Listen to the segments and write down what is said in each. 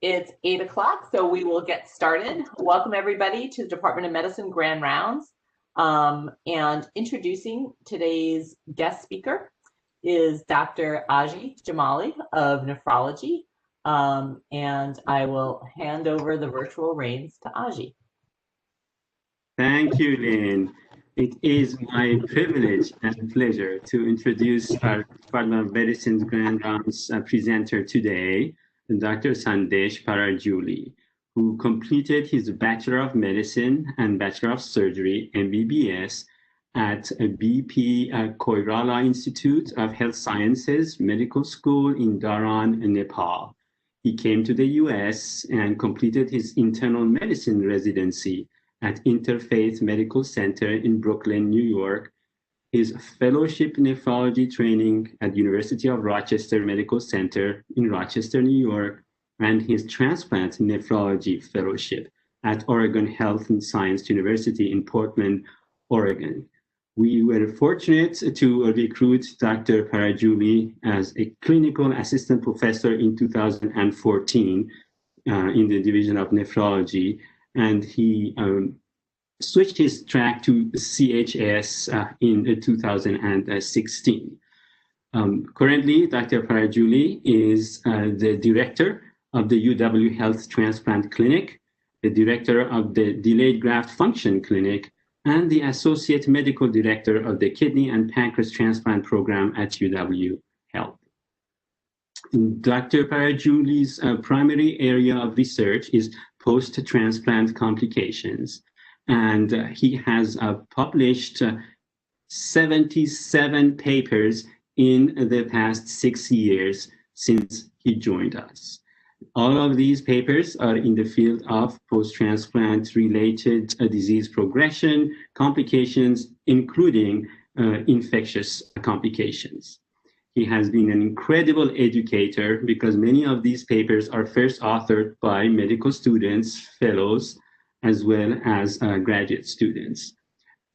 It's 8 o'clock, so we will get started. Welcome everybody to the Department of Medicine Grand Rounds. And introducing today's guest speaker is Dr. Aji Jamali of Nephrology. And I will hand over the virtual reins to Aji. Thank you, Lynn. It is my privilege and pleasure to introduce our Department of Medicine's Grand Rounds presenter today, Dr. Sandesh Parajuli, who completed his Bachelor of Medicine and Bachelor of Surgery, MBBS, at BP Koirala Institute of Health Sciences Medical School in Dharan, Nepal. He came to the US and completed his internal medicine residency at Interfaith Medical Center in Brooklyn, New York, his fellowship nephrology training at University of Rochester Medical Center in Rochester, New York, and his transplant nephrology fellowship at Oregon Health and Science University in Portland, Oregon. We were fortunate to recruit Dr. Parajuli as a clinical assistant professor in 2014 in the Division of Nephrology, and he switched his track to CHS in 2016. Currently, Dr. Parajuli is the director of the UW Health Transplant Clinic, the director of the Delayed Graft Function Clinic, and the associate medical director of the Kidney and Pancreas Transplant Program at UW Health. Dr. Parajuli's primary area of research is post-transplant complications, and he has published 77 papers in the past 6 years since he joined us. All of these papers are in the field of post-transplant related disease progression, complications, including infectious complications. He has been an incredible educator because many of these papers are first authored by medical students, fellows, as well as graduate students.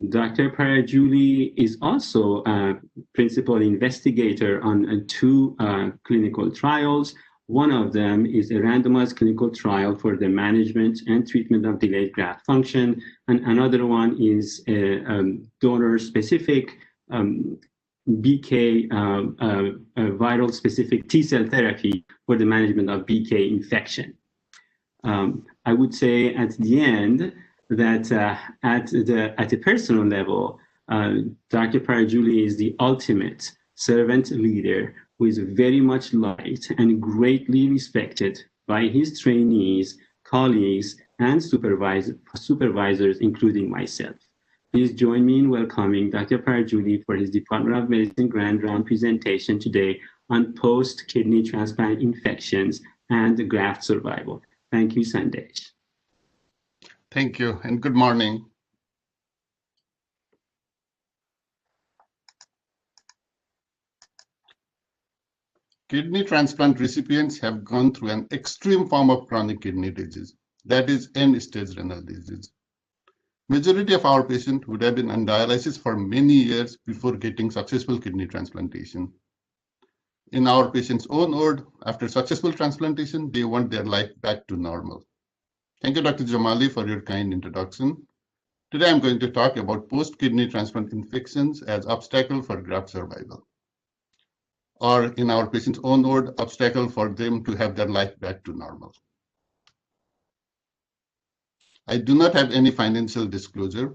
Dr. Parajuli is also a principal investigator on two clinical trials. One of them is a randomized clinical trial for the management and treatment of delayed graft function, and another one is a donor-specific BK viral-specific T-cell therapy for the management of BK infection. I would say at the end that at a personal level, Dr. Parajuli is the ultimate servant leader who is very much liked and greatly respected by his trainees, colleagues, and supervisors, including myself. Please join me in welcoming Dr. Parajuli for his Department of Medicine Grand Round presentation today on post-kidney transplant infections and graft survival. Thank you, Sandesh. Thank you, and good morning. Kidney transplant recipients have gone through an extreme form of chronic kidney disease, that is end-stage renal disease. Majority of our patients would have been on dialysis for many years before getting successful kidney transplantation. In our patients' own word, after successful transplantation, they want their life back to normal. Thank you, Dr. Jamali, for your kind introduction. Today, I'm going to talk about post-kidney transplant infections as obstacle for graft survival, or in our patient's own word, obstacle for them to have their life back to normal. I do not have any financial disclosure,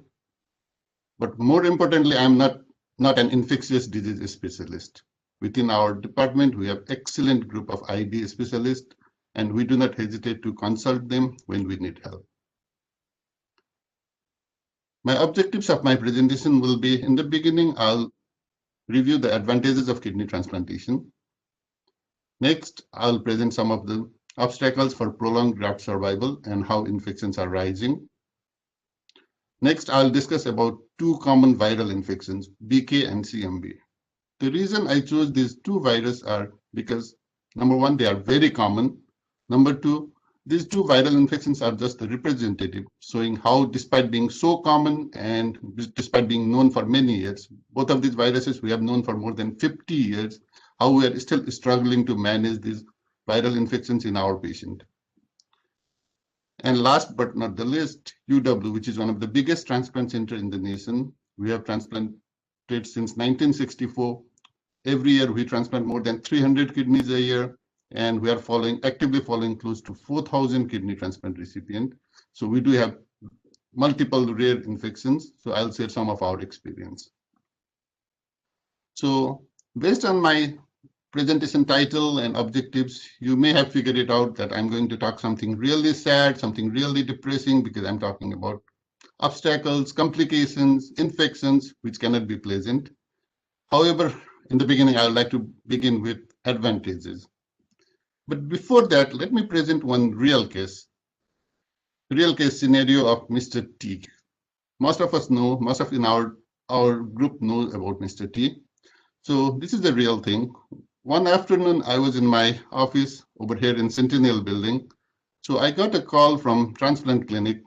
but more importantly, I'm not an infectious disease specialist. Within our department, we have excellent group of ID specialists, and we do not hesitate to consult them when we need help. My objectives of my presentation will be, in the beginning, I'll review the advantages of kidney transplantation. Next, I'll present some of the obstacles for prolonged graft survival and how infections are rising. Next, I'll discuss about two common viral infections, BK and CMV. The reason I chose these two viruses are because, number one, they are very common. Number two, these two viral infections are just representative, showing how, despite being so common and despite being known for many years, both of these viruses we have known for more than 50 years, how we are still struggling to manage these viral infections in our patient. And last but not the least, UW, which is one of the biggest transplant centers in the nation. We have transplanted since 1964. Every year we transplant more than 300 kidneys a year, and we are actively following close to 4,000 kidney transplant recipients. So we do have multiple rare infections. So I'll share some of our experience. So based on my presentation title and objectives, you may have figured it out that I'm going to talk something really sad, something really depressing, because I'm talking about obstacles, complications, infections, which cannot be pleasant. However, in the beginning, I would like to begin with advantages. But before that, let me present one real case scenario of Mr. T. Most of us know, most of in our group knows about Mr. T. So this is the real thing. One afternoon, I was in my office over here in Centennial Building. So I got a call from Transplant Clinic.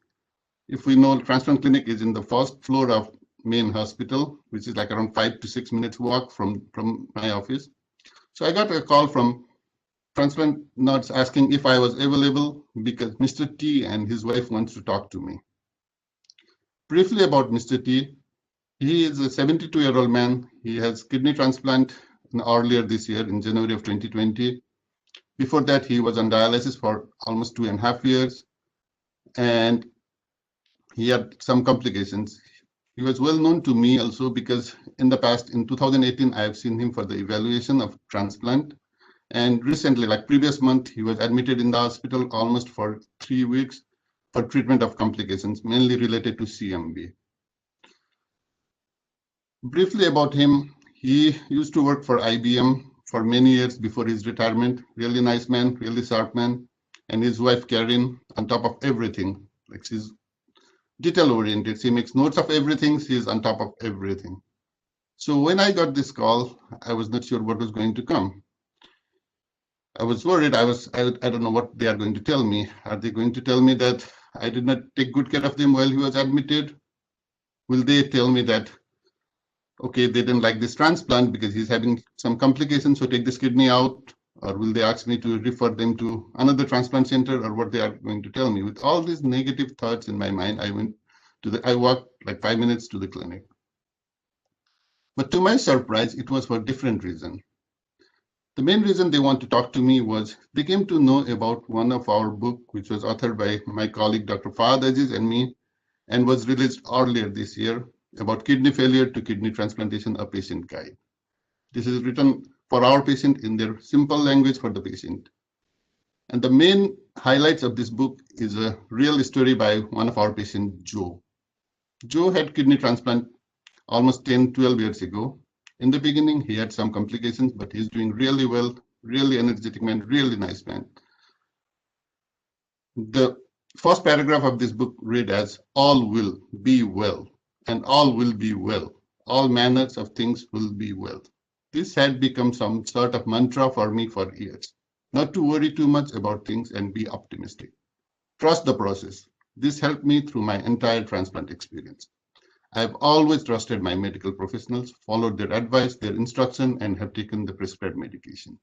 If we know, Transplant Clinic is in the first floor of main hospital, which is like around 5 to 6 minutes walk from my office. So I got a call from transplant nurse asking if I was available because Mr. T and his wife wants to talk to me. Briefly about Mr. T, he is a 72-year-old man. He has kidney transplant earlier this year in January of 2020. Before that, he was on dialysis for almost 2.5 years, and he had some complications. He was well known to me also because in the past, in 2018, I have seen him for the evaluation of transplant. And recently, like previous month, he was admitted in the hospital almost for 3 weeks for treatment of complications, mainly related to CMV. Briefly about him, he used to work for IBM for many years before his retirement. Really nice man, really sharp man. And his wife, Karen, on top of everything. Like she's detail-oriented. She makes notes of everything. She is on top of everything. So when I got this call, I was not sure what was going to come. I was worried. I don't know what they are going to tell me. Are they going to tell me that I did not take good care of them while he was admitted? Will they tell me that, okay, they didn't like this transplant because he's having some complications, so take this kidney out? Or will they ask me to refer them to another transplant center, or what they are going to tell me? With all these negative thoughts in my mind, I walked like 5 minutes to the clinic. But to my surprise, it was for a different reason. The main reason they want to talk to me was they came to know about one of our book, which was authored by my colleague, Dr. Fahad Aziz and me, and was released earlier this year, about kidney failure to kidney transplantation, a patient guide. This is written for our patient in their simple language for the patient. And the main highlights of this book is a real story by one of our patients, Joe. Joe had kidney transplant almost 10, 12 years ago. In the beginning, he had some complications, but he's doing really well, really energetic man, really nice man. The first paragraph of this book read as, all will be well, and all will be well. All manners of things will be well. This had become some sort of mantra for me for years. Not to worry too much about things and be optimistic. Trust the process. This helped me through my entire transplant experience. I've always trusted my medical professionals, followed their advice, their instruction, and have taken the prescribed medication.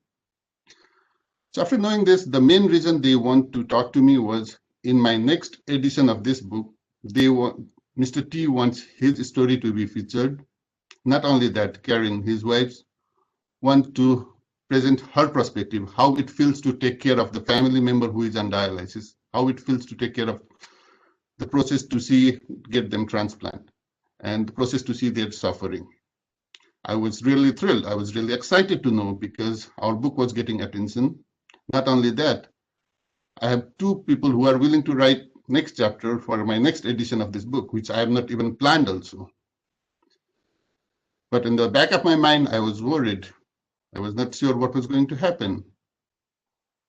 So after knowing this, the main reason they want to talk to me was in my next edition of this book, Mr. T wants his story to be featured. Not only that, Karen, his wife, want to present her perspective, how it feels to take care of the family member who is on dialysis, how it feels to take care of the process to get them transplant, and the process to see their suffering. I was really thrilled. I was really excited to know because our book was getting attention. Not only that, I have 2 people who are willing to write next chapter for my next edition of this book, which I have not even planned also. But in the back of my mind, I was worried. I was not sure what was going to happen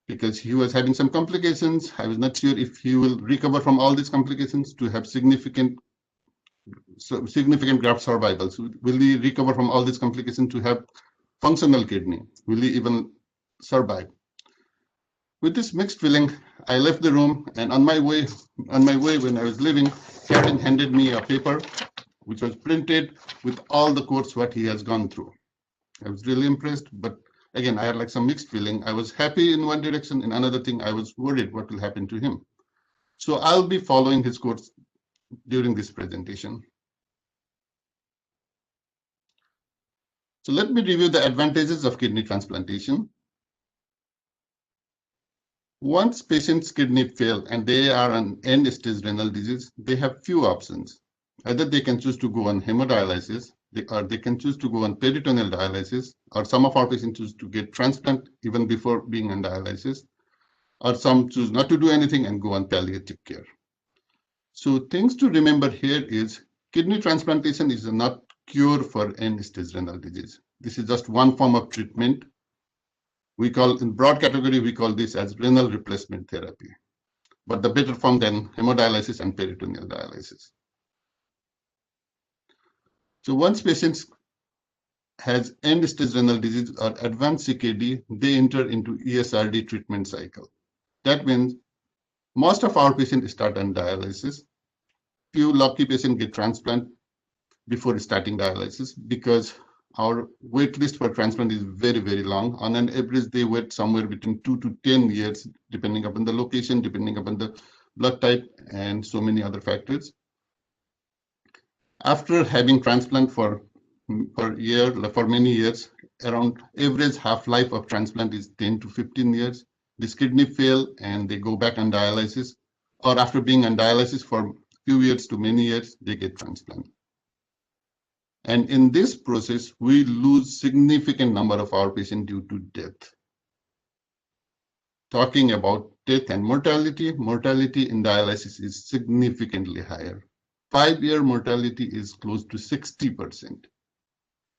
because he was having some complications. I was not sure if he will recover from all these complications to have significant graft survival. So will he recover from all these complications to have functional kidney? Will he even survive? With this mixed feeling, I left the room, and on my way when I was leaving, Karen handed me a paper which was printed with all the quotes what he has gone through. I was really impressed, but again, I had like some mixed feeling. I was happy in one direction, in another thing, I was worried what will happen to him. So I'll be following his course during this presentation. So let me review the advantages of kidney transplantation. Once patients' kidney fail and they are on end-stage renal disease, they have few options. Either they can choose to go on hemodialysis, or they can choose to go on peritoneal dialysis, or some of our patients choose to get transplant even before being on dialysis, or some choose not to do anything and go on palliative care. So things to remember here is kidney transplantation is not cure for end-stage renal disease. This is just one form of treatment. We call, in broad category, we call this as renal replacement therapy, but the better form than hemodialysis and peritoneal dialysis. So once patients has end-stage renal disease or advanced CKD, they enter into ESRD treatment cycle. That means most of our patients start on dialysis. Few lucky patients get transplant before starting dialysis because our wait list for transplant is very, very long. On an average, they wait somewhere between 2 to 10 years, depending upon the location, depending upon the blood type, and so many other factors. After having transplant for many years, around average half-life of transplant is 10 to 15 years. This kidney fail and they go back on dialysis, or after being on dialysis for few years to many years, they get transplant. And in this process, we lose significant number of our patients due to death. Talking about death and mortality, mortality in dialysis is significantly higher. 5-year mortality is close to 60%.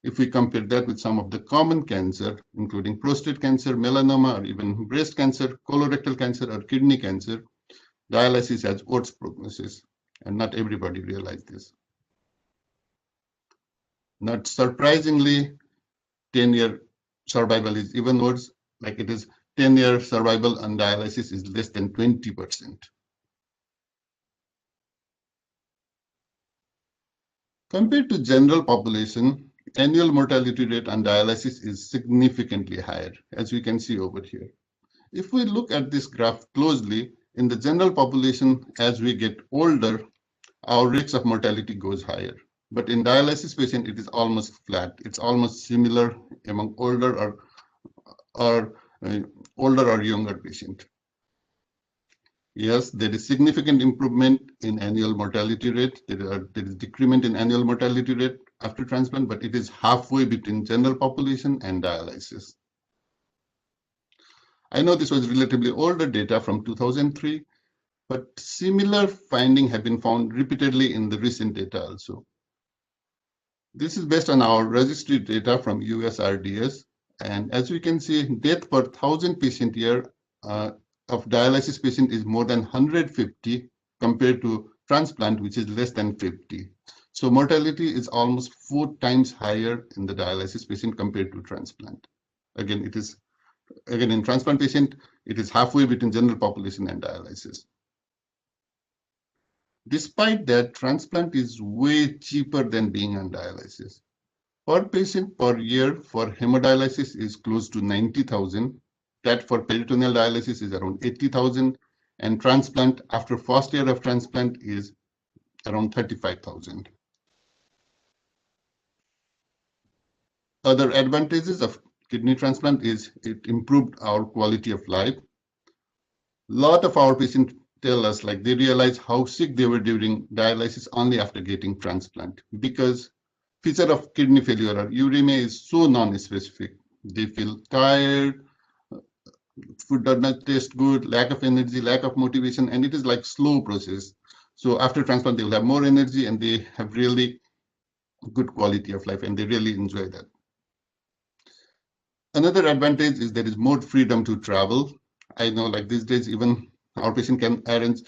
If we compare that with some of the common cancer, including prostate cancer, melanoma, or even breast cancer, colorectal cancer, or kidney cancer, dialysis has worse prognosis, and not everybody realizes this. Not surprisingly, 10-year survival is even worse, like it is 10-year survival on dialysis is less than 20%. Compared to general population, annual mortality rate on dialysis is significantly higher, as we can see over here. If we look at this graph closely, in the general population, as we get older, our rates of mortality goes higher. But in dialysis patient, it is almost flat. It's almost similar among older or younger patient. Yes, there is significant improvement in annual mortality rate. There is decrement in annual mortality rate after transplant, but it is halfway between general population and dialysis. I know this was relatively older data from 2003, but similar findings have been found repeatedly in the recent data also. This is based on our registry data from USRDS. And as we can see, death per 1,000 patient year of dialysis patient is more than 150 compared to transplant, which is less than 50. So mortality is almost 4 times higher in the dialysis patient compared to transplant. Again, in transplant patient, it is halfway between general population and dialysis. Despite that, transplant is way cheaper than being on dialysis. Per patient per year for hemodialysis is close to 90,000. That for peritoneal dialysis is around 80,000. And transplant after first year of transplant is around 35,000. Other advantages of kidney transplant is it improved our quality of life. A lot of our patients tell us like they realize how sick they were during dialysis only after getting transplant, because feature of kidney failure or uremia is so non-specific. They feel tired, food does not taste good, lack of energy, lack of motivation, and it is like slow process. So after transplant, they will have more energy and they have really good quality of life and they really enjoy that. Another advantage is there is more freedom to travel. I know like these days, even our patient can arrange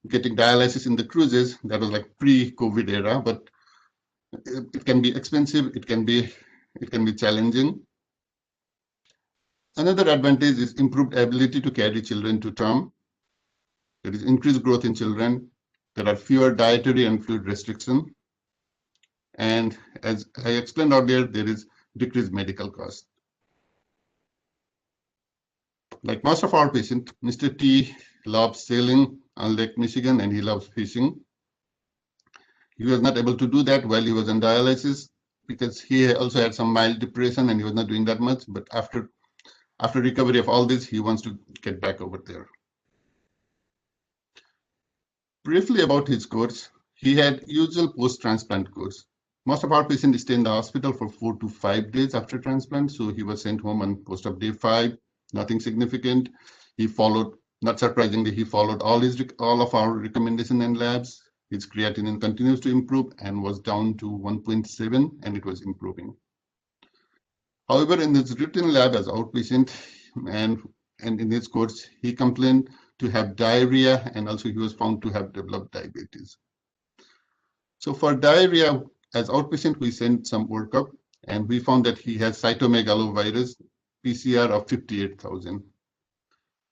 getting dialysis in the cruises. That was like pre-COVID era, but it can be expensive. It can be challenging. Another advantage is improved ability to carry children to term. There is increased growth in children. There are fewer dietary and fluid restrictions. And as I explained earlier, there is decreased medical cost. Like most of our patients, Mr. T loves sailing on Lake Michigan, and he loves fishing. He was not able to do that while he was on dialysis because he also had some mild depression and he was not doing that much. But after recovery of all this, he wants to get back over there. Briefly about his course, he had usual post-transplant course. Most of our patients stay in the hospital for 4 to 5 days after transplant, so he was sent home on post of day 5, nothing significant. He followed, not surprisingly, he followed all of our recommendation and labs. His creatinine continues to improve and was down to 1.7, and it was improving. However, in his routine lab as outpatient and in his course, he complained to have diarrhea, and also he was found to have developed diabetes. So for diarrhea, as outpatient, we sent some workup, and we found that he has cytomegalovirus PCR of 58,000.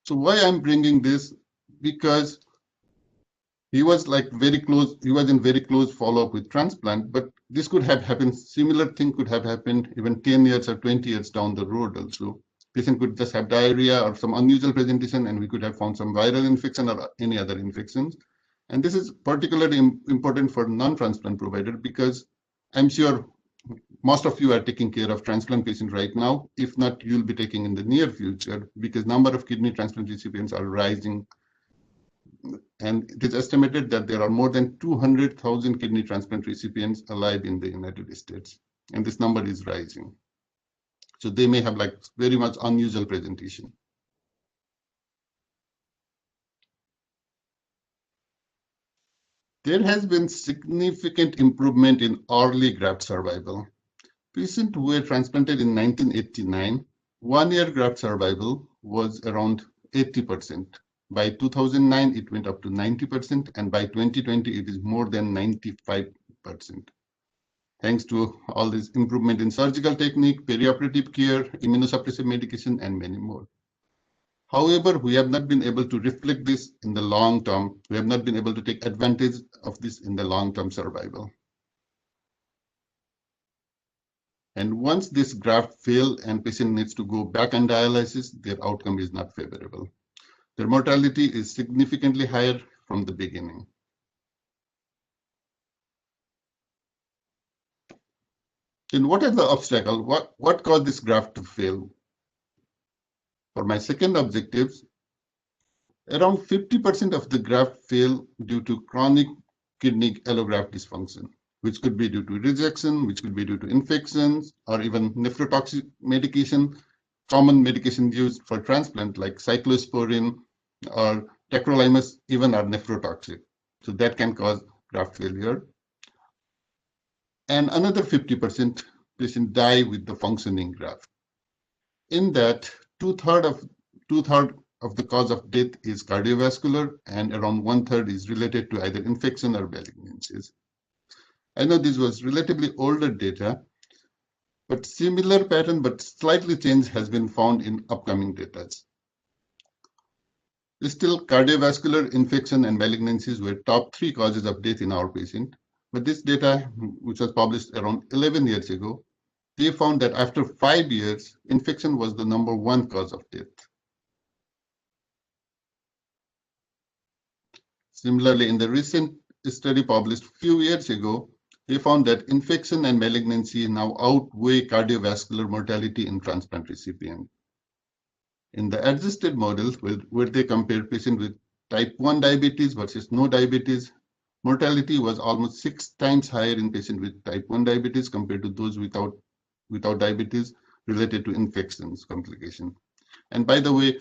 So why I'm bringing this? Because he was like very close, he was in very close follow-up with transplant, but this could have happened, similar thing could have happened even 10 years or 20 years down the road also. Patient could just have diarrhea or some unusual presentation, and we could have found some viral infection or any other infections. And this is particularly important for non-transplant provider because I'm sure most of you are taking care of transplant patients right now. If not, you'll be taking in the near future because number of kidney transplant recipients are rising. And it is estimated that there are more than 200,000 kidney transplant recipients alive in the United States. And this number is rising. So they may have like very much unusual presentation. There has been significant improvement in early graft survival. Patients who were transplanted in 1989, 1-year graft survival was around 80%. By 2009, it went up to 90%, and by 2020, it is more than 95%. Thanks to all this improvement in surgical technique, perioperative care, immunosuppressive medication, and many more. However, we have not been able to reflect this in the long term. We have not been able to take advantage of this in the long-term survival. And once this graft fails and patient needs to go back on dialysis, their outcome is not favorable. Their mortality is significantly higher from the beginning. Then what are the obstacles? What caused this graft to fail? For my second objective, around 50% of the graft fail due to chronic kidney allograft dysfunction, which could be due to rejection, which could be due to infections, or even nephrotoxic medication, common medication used for transplant like cyclosporin or tacrolimus even are nephrotoxic. So that can cause graft failure. And another 50% patient die with the functioning graft. In that, two-thirds of the cause of death is cardiovascular, and around 1/3 is related to either infection or malignancies. I know this was relatively older data, but similar pattern but slightly changed has been found in upcoming data. Still, cardiovascular infection and malignancies were top 3 causes of death in our patient. But this data, which was published around 11 years ago, they found that after 5 years, infection was the number 1 cause of death. Similarly, in the recent study published a few years ago, they found that infection and malignancy now outweigh cardiovascular mortality in transplant recipients. In the adjusted model, where they compared patients with type 1 diabetes versus no diabetes, mortality was almost 6 times higher in patients with type 1 diabetes compared to those without diabetes related to infections complication. And by the way,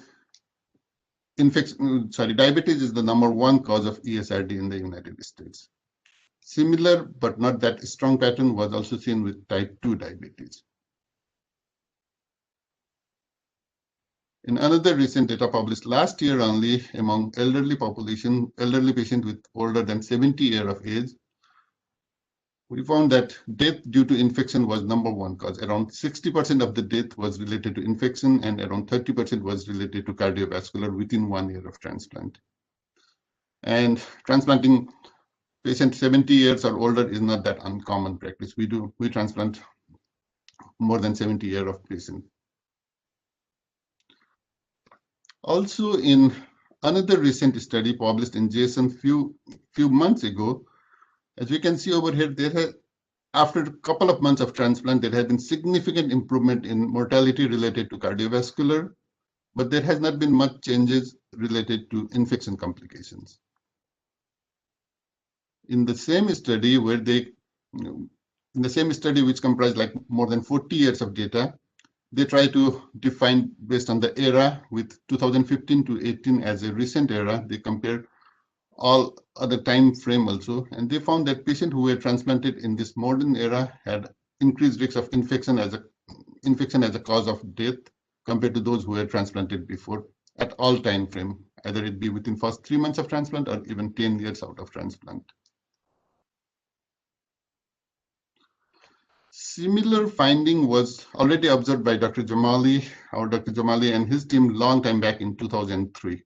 diabetes is the number 1 cause of ESRD in the United States. Similar but not that strong pattern was also seen with type 2 diabetes. In another recent data published last year only among elderly patients with older than 70 years of age, we found that death due to infection was number 1 cause. Around 60% of the death was related to infection, and around 30% was related to cardiovascular within 1 year of transplant. And transplanting patients 70 years or older is not that uncommon practice. We transplant more than 70 years of patients. Also in another recent study published in JSON few months ago. As we can see over here, after a couple of months of transplant, there has been significant improvement in mortality related to cardiovascular, but there has not been much changes related to infection complications. In the same study which comprised like more than 40 years of data, they try to define based on the era with 2015 to 18 as a recent era. They compare all other time frame also, and they found that patients who were transplanted in this modern era had increased risk of infection as a cause of death compared to those who were transplanted before at all time frame, either it be within first 3 months of transplant or even 10 years out of transplant. Similar finding was already observed by Dr. Jamali and his team long time back in 2003.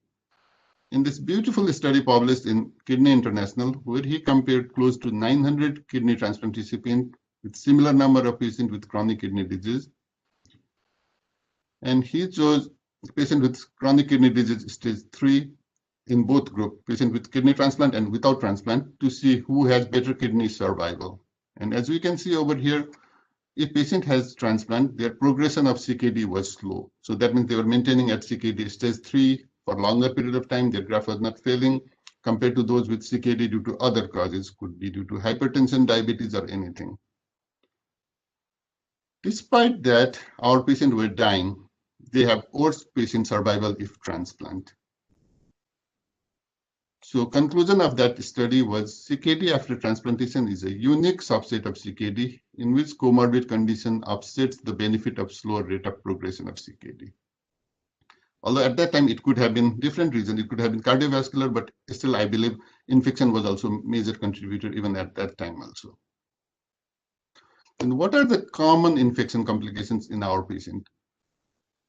In this beautiful study published in Kidney International, where he compared close to 900 kidney transplant recipients with similar number of patients with chronic kidney disease. And he chose patient with chronic kidney disease stage 3 in both groups, patient with kidney transplant and without transplant, to see who has better kidney survival. And as we can see over here, if patient has transplant, their progression of CKD was slow. So that means they were maintaining at CKD stage 3 for longer period of time. Their graft was not failing compared to those with CKD due to other causes, could be due to hypertension, diabetes, or anything. Despite that, our patients were dying. They have worse patient survival if transplant. So conclusion of that study was CKD after transplantation is a unique subset of CKD in which comorbid condition offsets the benefit of slower rate of progression of CKD. Although at that time it could have been different reasons, it could have been cardiovascular, but still I believe infection was also a major contributor even at that time also. And what are the common infection complications in our patient?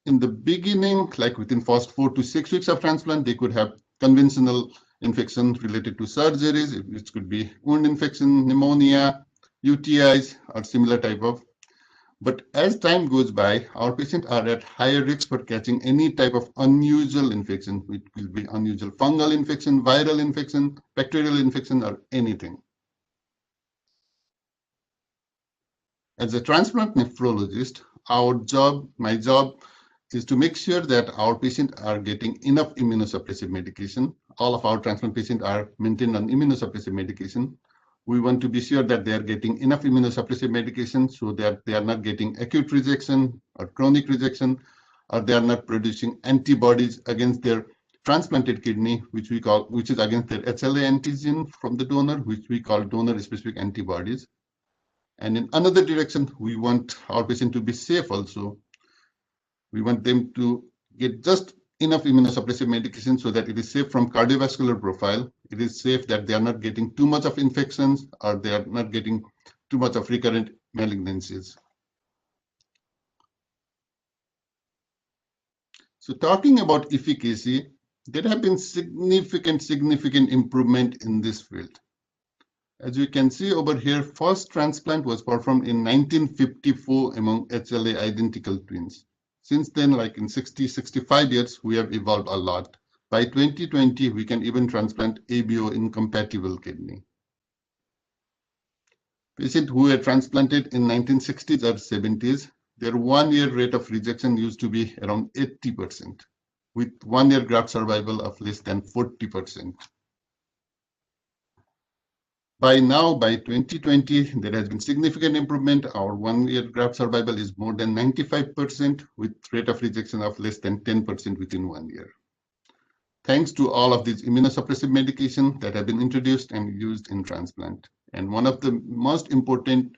In the beginning, like within first 4 to 6 weeks of transplant, they could have conventional infection related to surgeries, which could be wound infection, pneumonia, UTIs, or similar type of. But as time goes by, our patients are at higher risk for catching any type of unusual infection, which will be unusual fungal infection, viral infection, bacterial infection, or anything. As a transplant nephrologist, my job is to make sure that our patients are getting enough immunosuppressive medication. All of our transplant patients are maintained on immunosuppressive medication. We want to be sure that they are getting enough immunosuppressive medication so that they are not getting acute rejection or chronic rejection, or they are not producing antibodies against their transplanted kidney, which is against their HLA antigen from the donor, which we call donor-specific antibodies. And in another direction, we want our patient to be safe also. We want them to get just enough immunosuppressive medication so that it is safe from cardiovascular profile. It is safe that they are not getting too much of infections or they are not getting too much of recurrent malignancies. So talking about efficacy, there have been significant improvement in this field. As you can see over here, first transplant was performed in 1954 among HLA identical twins. Since then, like in 65 years, we have evolved a lot. By 2020, we can even transplant ABO incompatible kidney. Patients who were transplanted in 1960s or 70s, their 1-year rate of rejection used to be around 80%, with 1-year graft survival of less than 40%. By now, by 2020, there has been significant improvement. Our 1-year graft survival is more than 95%, with rate of rejection of less than 10% within 1 year. Thanks to all of these immunosuppressive medications that have been introduced and used in transplant. And one of the most important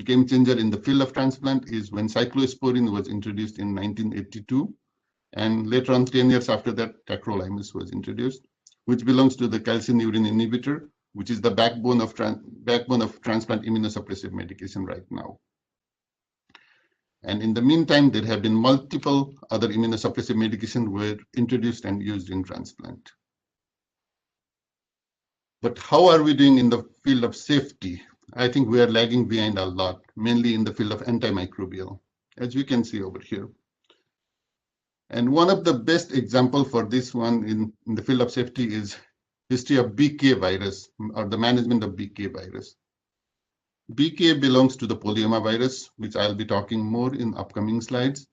game changer in the field of transplant is when cyclosporine was introduced in 1982. And later on, 10 years after that, tacrolimus was introduced, which belongs to the calcineurin inhibitor, which is the backbone of transplant immunosuppressive medication right now. And in the meantime, there have been multiple other immunosuppressive medications were introduced and used in transplant. But how are we doing in the field of safety? I think we are lagging behind a lot, mainly in the field of antimicrobial, as we can see over here. And one of the best example for this one in the field of safety is history of BK virus or the management of BK virus. BK belongs to the polyoma virus, which I'll be talking more in upcoming slides.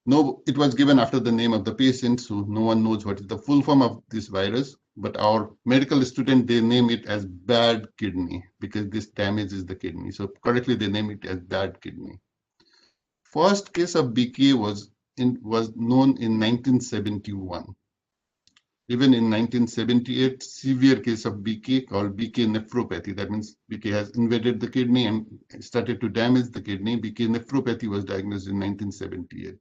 No, it was given after the name of the patient, so no one knows what is the full form of this virus. But our medical student, they name it as bad kidney because this damages the kidney. So correctly, they name it as bad kidney. First case of BK was known in 1971. Even in 1978, severe case of BK called BK nephropathy. That means BK has invaded the kidney and started to damage the kidney. BK nephropathy was diagnosed in 1978.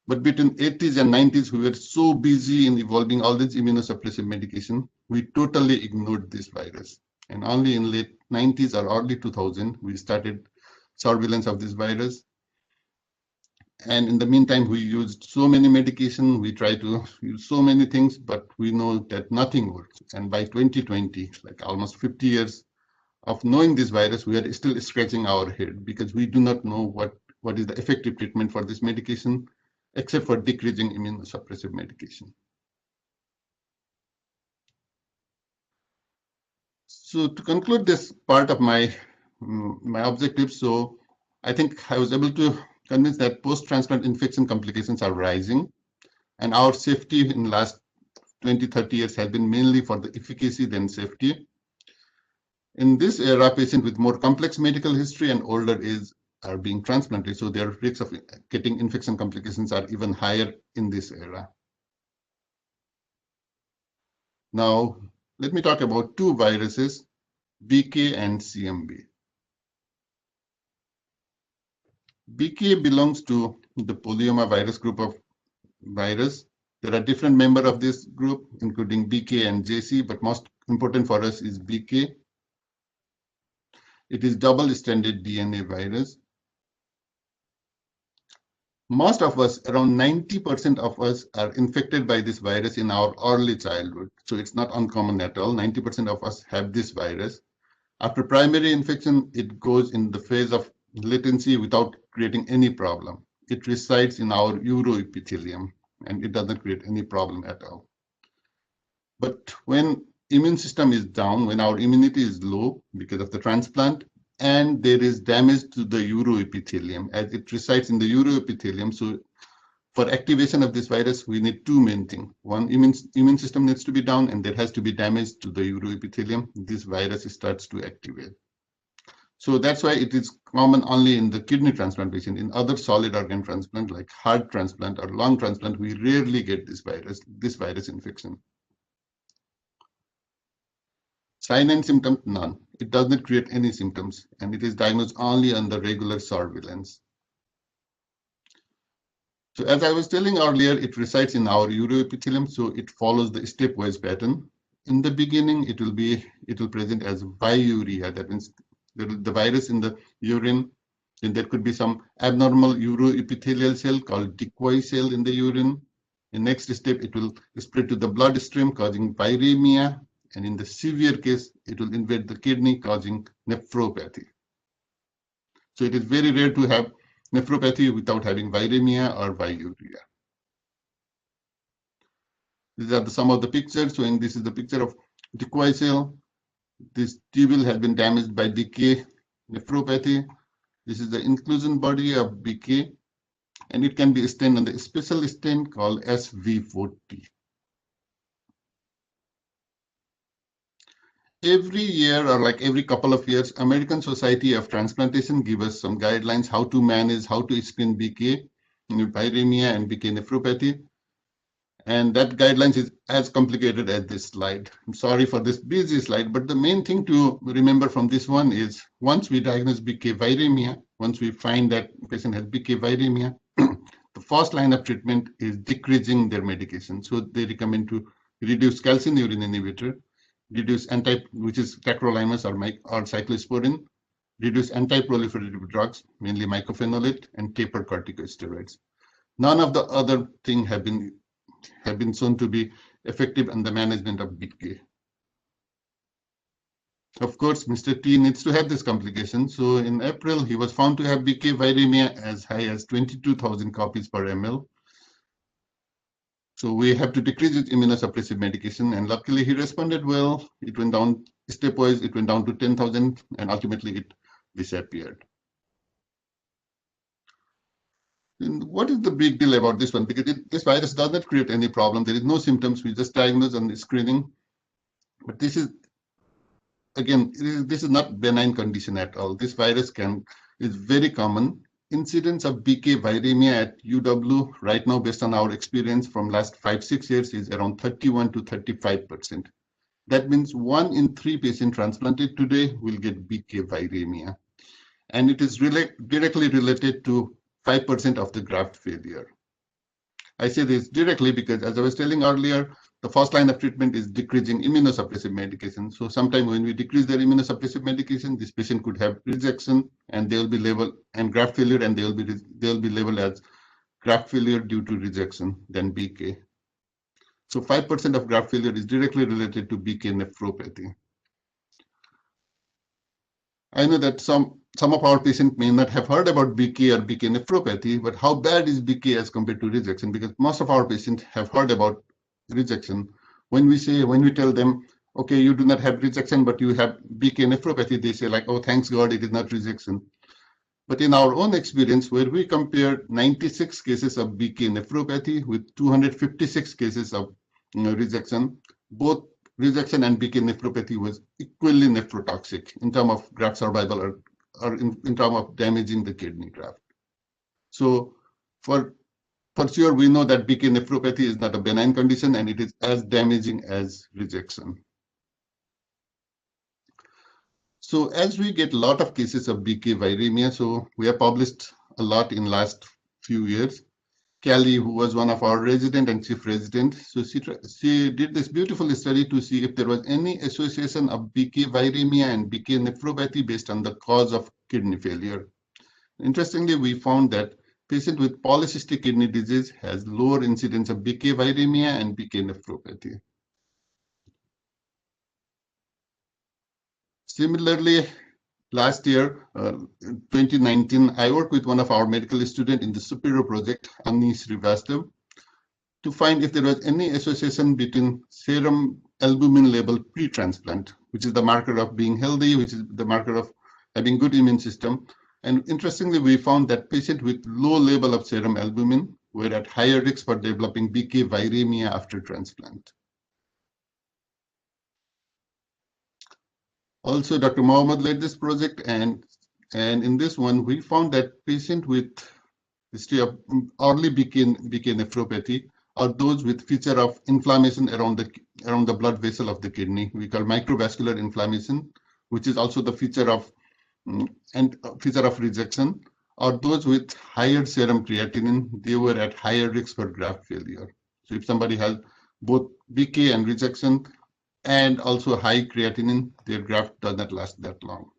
But between 80s and 90s, we were so busy in evolving all this immunosuppressive medication, we totally ignored this virus. And only in late 90s or early 2000, we started surveillance of this virus. And in the meantime, we used so many medication, we try to use so many things, but we know that nothing works. And by 2020, like almost 50 years of knowing this virus, we are still scratching our head because we do not know what is the effective treatment for this medication, except for decreasing immunosuppressive medication. So to conclude this part of my objectives, so I think I was able to convince that post-transplant infection complications are rising, and our safety in the last 20-30 years has been mainly for the efficacy than safety. In this era, patients with more complex medical history and older age are being transplanted, so their risks of getting infection complications are even higher in this era. Now, let me talk about two viruses, BK and CMV. BK belongs to the polyoma virus group of virus. There are different members of this group, including BK and JC, but most important for us is BK. It is double-stranded DNA virus. Most of us, around 90% of us, are infected by this virus in our early childhood. So it's not uncommon at all. 90% of us have this virus. After primary infection, it goes in the phase of latency without creating any problem. It resides in our uroepithelium, and it doesn't create any problem at all. But when immune system is down, when our immunity is low because of the transplant, and there is damage to the uroepithelium, as it resides in the uroepithelium, so for activation of this virus, we need two main things. One, immune system needs to be down, and there has to be damage to the uroepithelium. This virus starts to activate. So that's why it is common only in the kidney transplantation. In other solid organ transplant, like heart transplant or lung transplant, we rarely get this virus infection. Sign and symptoms, none. It does not create any symptoms, and it is diagnosed only under regular surveillance. So as I was telling earlier, it resides in our uroepithelium, so it follows the stepwise pattern. In the beginning, it will present as biuria. That means the virus in the urine, and there could be some abnormal uroepithelial cell called decoy cell in the urine. In next step, it will spread to the bloodstream, causing viremia, and in the severe case, it will invade the kidney, causing nephropathy. So it is very rare to have nephropathy without having viremia or biuria. These are some of the pictures showing this is the picture of decoy cell. This tubule has been damaged by decay, nephropathy. This is the inclusion body of BK, and it can be stained on the special stain called SV40. Every year, or like every couple of years, American Society of Transplantation gives us some guidelines how to manage, how to screen BK, viremia, and BK nephropathy. And that guidelines is as complicated as this slide. I'm sorry for this busy slide, but the main thing to remember from this one is once we diagnose BK viremia, once we find that patient has BK viremia, the first line of treatment is decreasing their medication. So they recommend to reduce calcineurin inhibitor, reduce which is tacrolimus or cyclosporin, reduce anti-proliferative drugs, mainly mycophenolate, and taper corticosteroids. None of the other things have been shown to be effective in the management of BK. Of course, Mr. T needs to have this complication. So in April, he was found to have BK viremia as high as 22,000 copies per ml. So we have to decrease with immunosuppressive medication, and luckily he responded well. It went down stepwise, it went down to 10,000, and ultimately it disappeared. And what is the big deal about this one? Because this virus does not create any problem. There is no symptoms. We just diagnose on the screening. But this is, again, this is not benign condition at all. This virus is very common. Incidence of BK viremia at UW right now, based on our experience from last 5-6 years, is around 31 to 35%. That means 1 in 3 patients transplanted today will get BK viremia. And it is directly related to 5% of the graft failure. I say this directly because, as I was telling earlier, the first line of treatment is decreasing immunosuppressive medication. So sometime when we decrease their immunosuppressive medication, this patient could have rejection, and they will be labeled and graft failure, and they will be labeled as graft failure due to rejection than BK. So 5% of graft failure is directly related to BK nephropathy. I know that some of our patients may not have heard about BK or BK nephropathy, but how bad is BK as compared to rejection? Because most of our patients have heard about rejection. When we tell them, okay, you do not have rejection, but you have BK nephropathy, they say like, oh, thanks God, it is not rejection. But in our own experience, where we compared 96 cases of BK nephropathy with 256 cases of rejection, both rejection and BK nephropathy was equally nephrotoxic in terms of graft survival or in terms of damaging the kidney graft. So for sure, we know that BK nephropathy is not a benign condition, and it is as damaging as rejection. So as we get a lot of cases of BK viremia, so we have published a lot in last few years. Kelly, who was one of our resident and chief resident, so she did this beautiful study to see if there was any association of BK viremia and BK nephropathy based on the cause of kidney failure. Interestingly, we found that patient with polycystic kidney disease has lower incidence of BK viremia and BK nephropathy. Similarly, last year, 2019, I worked with one of our medical students in the Superior project, Annie Srivastav, to find if there was any association between serum albumin level pre-transplant, which is the marker of being healthy, which is the marker of having good immune system. And interestingly, we found that patients with low level of serum albumin were at higher risk for developing BK viremia after transplant. Also, Dr. Mohammed led this project, and in this one, we found that patients with history of early BK nephropathy are those with feature of inflammation around the blood vessel of the kidney. We call microvascular inflammation, which is also the feature of rejection, or those with higher serum creatinine, they were at higher risk for graft failure. So if somebody has both BK and rejection and also high creatinine, their graft does not last that long.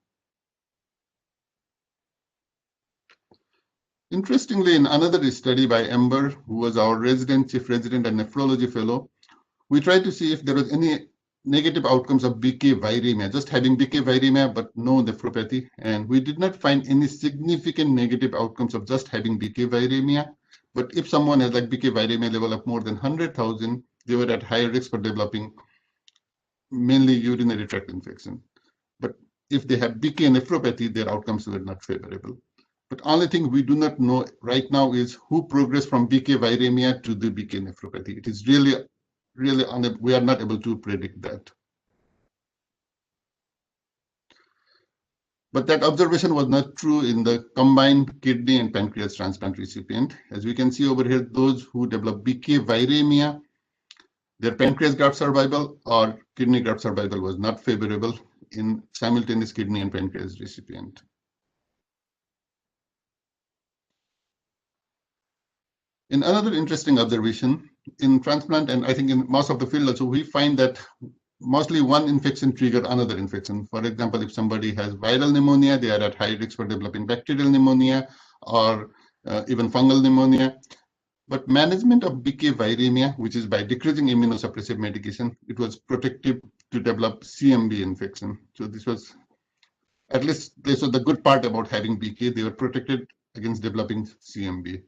Interestingly, in another study by Amber, who was our chief resident and nephrology fellow, we tried to see if there was any negative outcomes of BK viremia, just having BK viremia but no nephropathy, and we did not find any significant negative outcomes of just having BK viremia. But if someone has like BK viremia level of more than 100,000, they were at higher risk for developing mainly urinary tract infection. But if they have BK nephropathy, their outcomes were not favorable. But only thing we do not know right now is who progressed from BK viremia to the BK nephropathy. It is really we are not able to predict that. But that observation was not true in the combined kidney and pancreas transplant recipient. As we can see over here, those who develop BK viremia, their pancreas graft survival or kidney graft survival was not favorable in simultaneous kidney and pancreas recipient. In another interesting observation, in transplant, and I think in most of the field also, we find that mostly one infection triggers another infection. For example, if somebody has viral pneumonia, they are at high risk for developing bacterial pneumonia or even fungal pneumonia. But management of BK viremia, which is by decreasing immunosuppressive medication, it was protective to develop CMV infection. So this was, at least this was the good part about having BK, they were protected against developing CMV.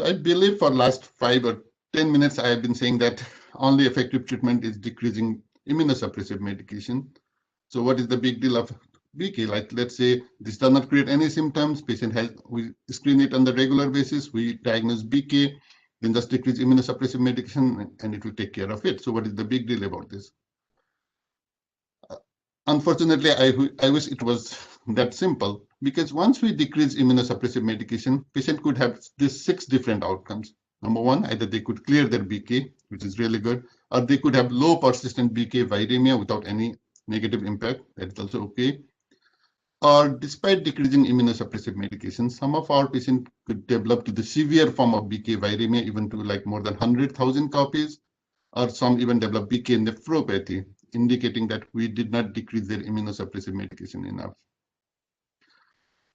So I believe for last 5 or 10 minutes, I have been saying that only effective treatment is decreasing immunosuppressive medication. So what is the big deal of BK? Like, let's say this does not create any symptoms, patient has, we screen it on the regular basis, we diagnose BK, then just decrease immunosuppressive medication and it will take care of it. So what is the big deal about this? Unfortunately, I wish it was that simple, because once we decrease immunosuppressive medication, patient could have these 6 different outcomes. Number one, either they could clear their BK, which is really good, or they could have low persistent BK viremia without any negative impact. That's also okay. Or despite decreasing immunosuppressive medication, some of our patients could develop to the severe form of BK viremia, even to like more than 100,000 copies, or some even develop BK nephropathy, indicating that we did not decrease their immunosuppressive medication enough.